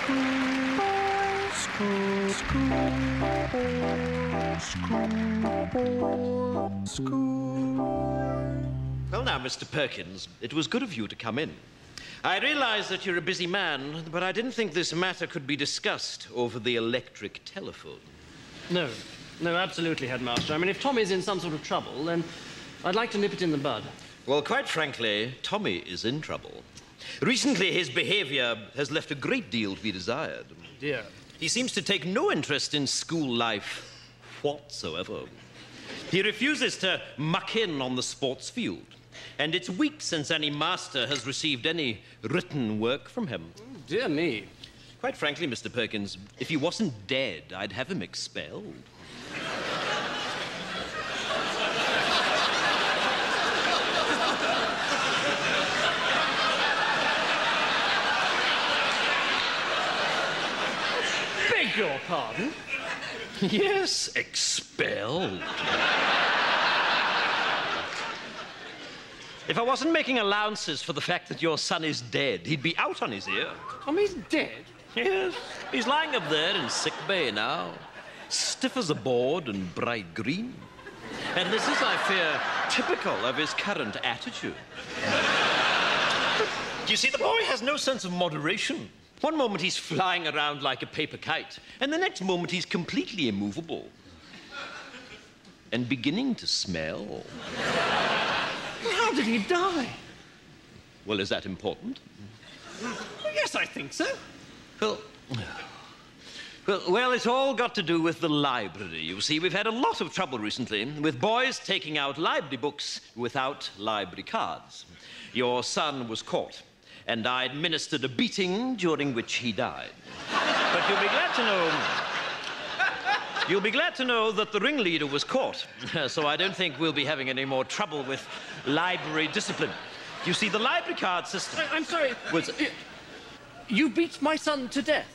Well, now, Mr. Perkins, it was good of you to come in. I realize that you're a busy man, but I didn't think this matter could be discussed over the electric telephone. No, absolutely, Headmaster. I mean, if Tommy's in some sort of trouble, then I'd like to nip it in the bud. Well, quite frankly, Tommy is in trouble. Recently, his behavior has left a great deal to be desired. Dear. He seems to take no interest in school life whatsoever. He refuses to muck in on the sports field. And it's weeks since any master has received any written work from him. Dear me. Quite frankly, Mr. Perkins, if he wasn't dead, I'd have him expelled. Beg your pardon? Yes, expelled. If I wasn't making allowances for the fact that your son is dead, he'd be out on his ear. Tommy's dead? Yes, he's lying up there in sick bay now, stiff as a board and bright green. And this is, I fear, typical of his current attitude. You see, the boy has no sense of moderation. One moment he's flying around like a paper kite, and the next moment he's completely immovable. And beginning to smell. How did he die? Well, is that important? Yes, I think so. Well, it's all got to do with the library. You see, we've had a lot of trouble recently with boys taking out library books without library cards. Your son was caught, and I administered a beating during which he died. But you'll be glad to know that the ringleader was caught, so I don't think we'll be having any more trouble with library discipline. You see, the library card system... I'm sorry. You beat my son to death?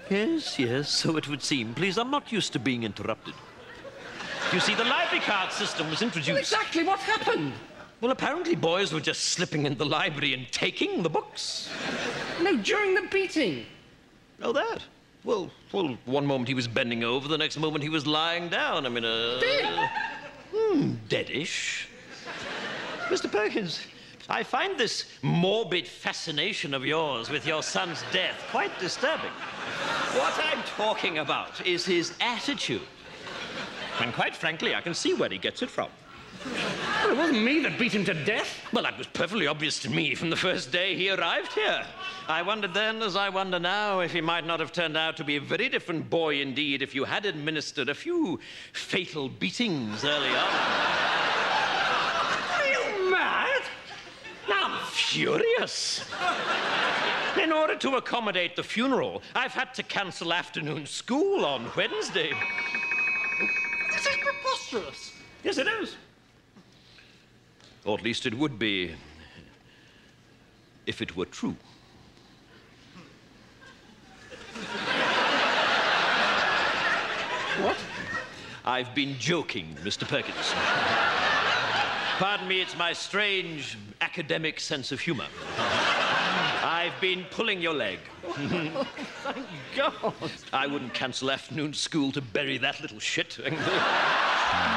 Yes, so it would seem. Please, I'm not used to being interrupted. You see, the library card system was introduced... Well, exactly what happened? Well, apparently boys were just slipping in the library and taking the books. No, during the beating. Oh, that? Well, one moment he was bending over, the next moment he was lying down. I mean, Dead? Deadish. Mr. Perkins, I find this morbid fascination of yours with your son's death quite disturbing. What I'm talking about is his attitude. And quite frankly, I can see where he gets it from. Well, it wasn't me that beat him to death. Well, that was perfectly obvious to me from the first day he arrived here. I wondered then, as I wonder now, if he might not have turned out to be a very different boy indeed if you had administered a few fatal beatings early on. Are you mad? I'm furious. In order to accommodate the funeral, I've had to cancel afternoon school on Wednesday. This is preposterous. Yes, it is. Or at least it would be if it were true. What? I've been joking, Mr. Perkins. Pardon me, it's my strange academic sense of humor. I've been pulling your leg. Oh, thank God. I wouldn't cancel afternoon school to bury that little shit.